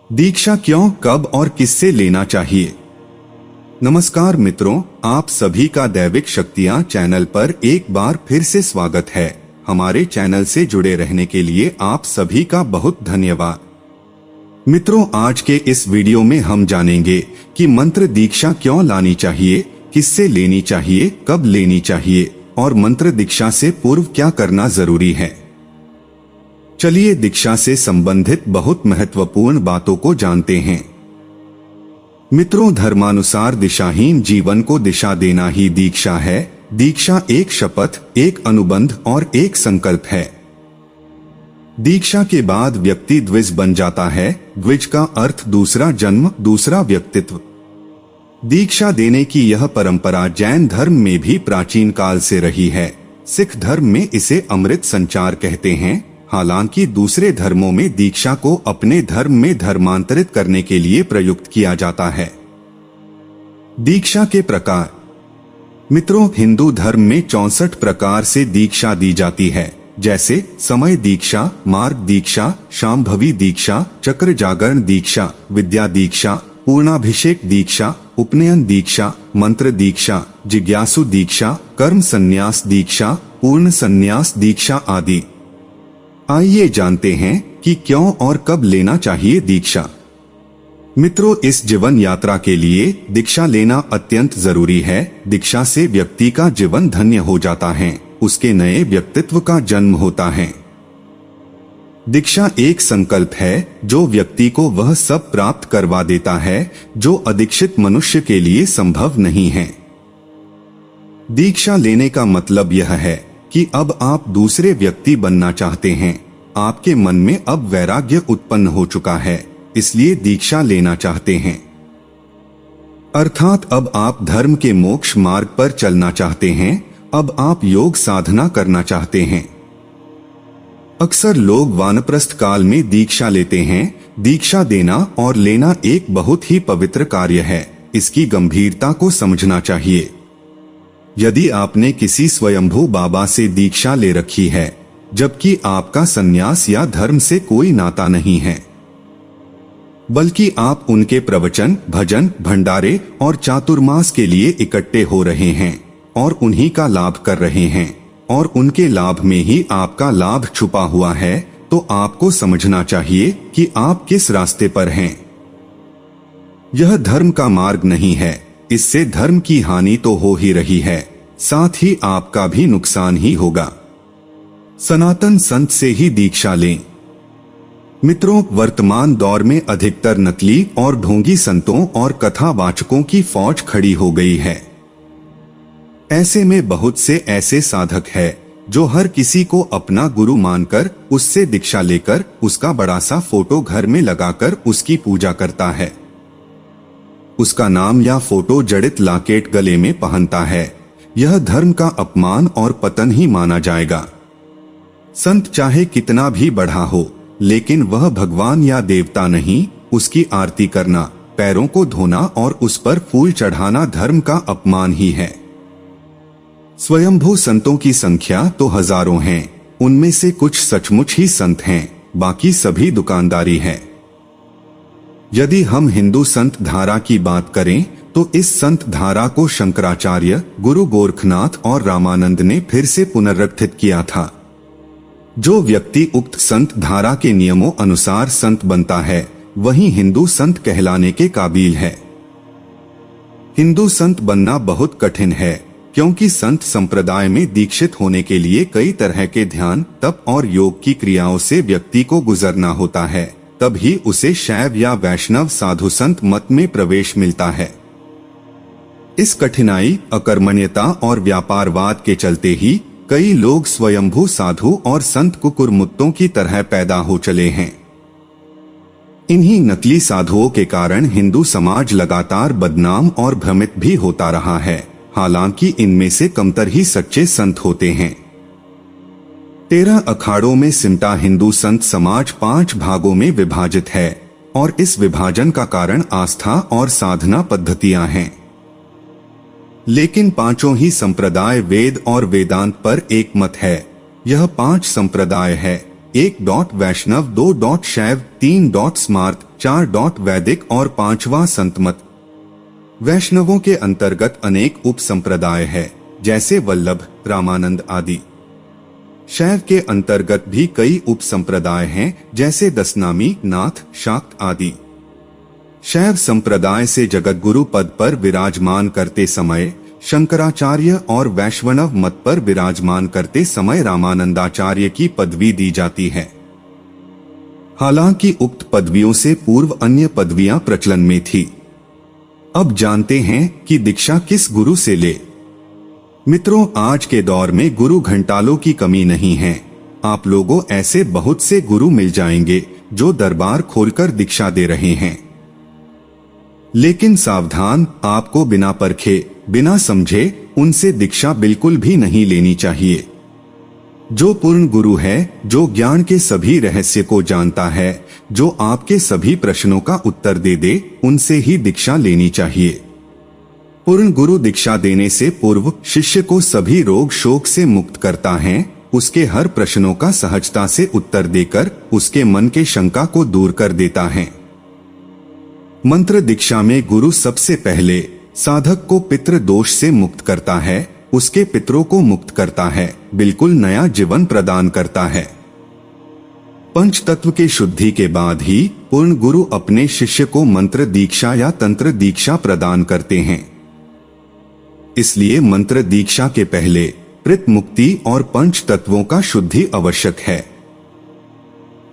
दीक्षा क्यों, कब और किससे लेना चाहिए। नमस्कार मित्रों, आप सभी का दैविक शक्तियां चैनल पर एक बार फिर से स्वागत है। हमारे चैनल से जुड़े रहने के लिए आप सभी का बहुत धन्यवाद। मित्रों, आज के इस वीडियो में हम जानेंगे कि मंत्र दीक्षा क्यों लानी चाहिए, किससे लेनी चाहिए, कब लेनी चाहिए और मंत्र दीक्षा से पूर्व क्या करना जरूरी है। चलिए दीक्षा से संबंधित बहुत महत्वपूर्ण बातों को जानते हैं। मित्रों, धर्मानुसार दिशाहीन जीवन को दिशा देना ही दीक्षा है। दीक्षा एक शपथ, एक अनुबंध और एक संकल्प है। दीक्षा के बाद व्यक्ति द्विज बन जाता है। द्विज का अर्थ दूसरा जन्म, दूसरा व्यक्तित्व। दीक्षा देने की यह परंपरा जैन धर्म में भी प्राचीन काल से रही है। सिख धर्म में इसे अमृत संचार कहते हैं। हालांकि दूसरे धर्मों में दीक्षा को अपने धर्म में धर्मांतरित करने के लिए प्रयुक्त किया जाता है। दीक्षा के प्रकार। मित्रों, हिंदू धर्म में 64 प्रकार से दीक्षा दी जाती है, जैसे समय दीक्षा, मार्ग दीक्षा, शांभवी दीक्षा, चक्र जागरण दीक्षा, विद्या दीक्षा, पूर्णाभिषेक दीक्षा, उपनयन दीक्षा, मंत्र दीक्षा, जिज्ञासु दीक्षा, कर्म संन्यास दीक्षा, पूर्ण संन्यास दीक्षा आदि। आइए जानते हैं कि क्यों और कब लेना चाहिए दीक्षा। मित्रों, इस जीवन यात्रा के लिए दीक्षा लेना अत्यंत जरूरी है। दीक्षा से व्यक्ति का जीवन धन्य हो जाता है, उसके नए व्यक्तित्व का जन्म होता है। दीक्षा एक संकल्प है जो व्यक्ति को वह सब प्राप्त करवा देता है जो अदीक्षित मनुष्य के लिए संभव नहीं है। दीक्षा लेने का मतलब यह है कि अब आप दूसरे व्यक्ति बनना चाहते हैं। आपके मन में अब वैराग्य उत्पन्न हो चुका है, इसलिए दीक्षा लेना चाहते हैं। अर्थात अब आप धर्म के मोक्ष मार्ग पर चलना चाहते हैं। अब आप योग साधना करना चाहते हैं। अक्सर लोग वानप्रस्थ काल में दीक्षा लेते हैं। दीक्षा देना और लेना एक बहुत ही पवित्र कार्य है। इसकी गंभीरता को समझना चाहिए। यदि आपने किसी स्वयंभू बाबा से दीक्षा ले रखी है, जबकि आपका संन्यास या धर्म से कोई नाता नहीं है, बल्कि आप उनके प्रवचन, भजन, भंडारे और चातुर्मास के लिए इकट्ठे हो रहे हैं और उन्हीं का लाभ कर रहे हैं और उनके लाभ में ही आपका लाभ छुपा हुआ है, तो आपको समझना चाहिए कि आप किस रास्ते पर हैं। यह धर्म का मार्ग नहीं है। इससे धर्म की हानि तो हो ही रही है, साथ ही आपका भी नुकसान ही होगा। सनातन संत से ही दीक्षा लें। मित्रों, वर्तमान दौर में अधिकतर नकली और ढोंगी संतों और कथावाचकों की फौज खड़ी हो गई है। ऐसे में बहुत से ऐसे साधक हैं जो हर किसी को अपना गुरु मानकर उससे दीक्षा लेकर उसका बड़ा सा फोटो घर में लगाकर उसकी पूजा करता है। उसका नाम या फोटो जड़ित लॉकेट गले में पहनता है। यह धर्म का अपमान और पतन ही माना जाएगा। संत चाहे कितना भी बड़ा हो, लेकिन वह भगवान या देवता नहीं। उसकी आरती करना, पैरों को धोना और उस पर फूल चढ़ाना धर्म का अपमान ही है। स्वयंभू संतों की संख्या तो हजारों हैं। उनमें से कुछ सचमुच ही संत हैं, बाकी सभी दुकानदारी है। यदि हम हिंदू संत धारा की बात करें तो इस संत धारा को शंकराचार्य, गुरु गोरखनाथ और रामानंद ने फिर से पुनर्गठित किया था। जो व्यक्ति उक्त संत धारा के नियमों अनुसार संत बनता है, वही हिंदू संत कहलाने के काबिल है। हिंदू संत बनना बहुत कठिन है, क्योंकि संत संप्रदाय में दीक्षित होने के लिए कई तरह के ध्यान, तप और योग की क्रियाओं से व्यक्ति को गुजरना होता है। तब ही उसे शैव या वैष्णव साधु संत मत में प्रवेश मिलता है। इस कठिनाई, अकर्मण्यता और व्यापारवाद के चलते ही कई लोग स्वयंभू साधु और संत कुकुरमुत्तों की तरह पैदा हो चले हैं। इन्हीं नकली साधुओं के कारण हिंदू समाज लगातार बदनाम और भ्रमित भी होता रहा है। हालांकि इनमें से कमतर ही सच्चे संत होते हैं। 13 अखाड़ों में सिमटा हिंदू संत समाज 5 भागों में विभाजित है और इस विभाजन का कारण आस्था और साधना पद्धतियां हैं। लेकिन पांचों ही संप्रदाय वेद और वेदांत पर एक मत है। यह 5 संप्रदाय है: 1.वैष्णव, 2.शैव, 3.स्मार्त, 4.वैदिक और 5वां संतमत। वैष्णवों के अंतर्गत अनेक उप संप्रदाय है, जैसे वल्लभ, रामानंद आदि। शैव के अंतर्गत भी कई उप संप्रदाय हैं, जैसे दशनामी, नाथ, शाक्त आदि। शैव संप्रदाय से जगतगुरु पद पर विराजमान करते समय शंकराचार्य और वैष्णव मत पर विराजमान करते समय रामानंदाचार्य की पदवी दी जाती है। हालांकि उक्त पदवियों से पूर्व अन्य पदवियां प्रचलन में थी। अब जानते हैं कि दीक्षा किस गुरु से ले। मित्रों, आज के दौर में गुरु घंटालों की कमी नहीं है। आप लोगों ऐसे बहुत से गुरु मिल जाएंगे जो दरबार खोलकर दीक्षा दे रहे हैं। लेकिन सावधान, आपको बिना परखे, बिना समझे उनसे दीक्षा बिल्कुल भी नहीं लेनी चाहिए। जो पूर्ण गुरु है, जो ज्ञान के सभी रहस्य को जानता है, जो आपके सभी प्रश्नों का उत्तर दे दे, उनसे ही दीक्षा लेनी चाहिए। पूर्ण गुरु दीक्षा देने से पूर्व शिष्य को सभी रोग शोक से मुक्त करता है, उसके हर प्रश्नों का सहजता से उत्तर देकर उसके मन के शंका को दूर कर देता है। मंत्र दीक्षा में गुरु सबसे पहले साधक को पितृ दोष से मुक्त करता है, उसके पितरों को मुक्त करता है, बिल्कुल नया जीवन प्रदान करता है। पंच तत्व के शुद्धि के बाद ही पूर्ण गुरु अपने शिष्य को मंत्र दीक्षा या तंत्र दीक्षा प्रदान करते हैं। इसलिए मंत्र दीक्षा के पहले प्रेत मुक्ति और पंच तत्वों का शुद्धि आवश्यक है।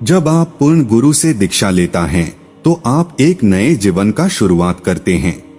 जब आप पूर्ण गुरु से दीक्षा लेता हैं, तो आप एक नए जीवन का शुरुआत करते हैं।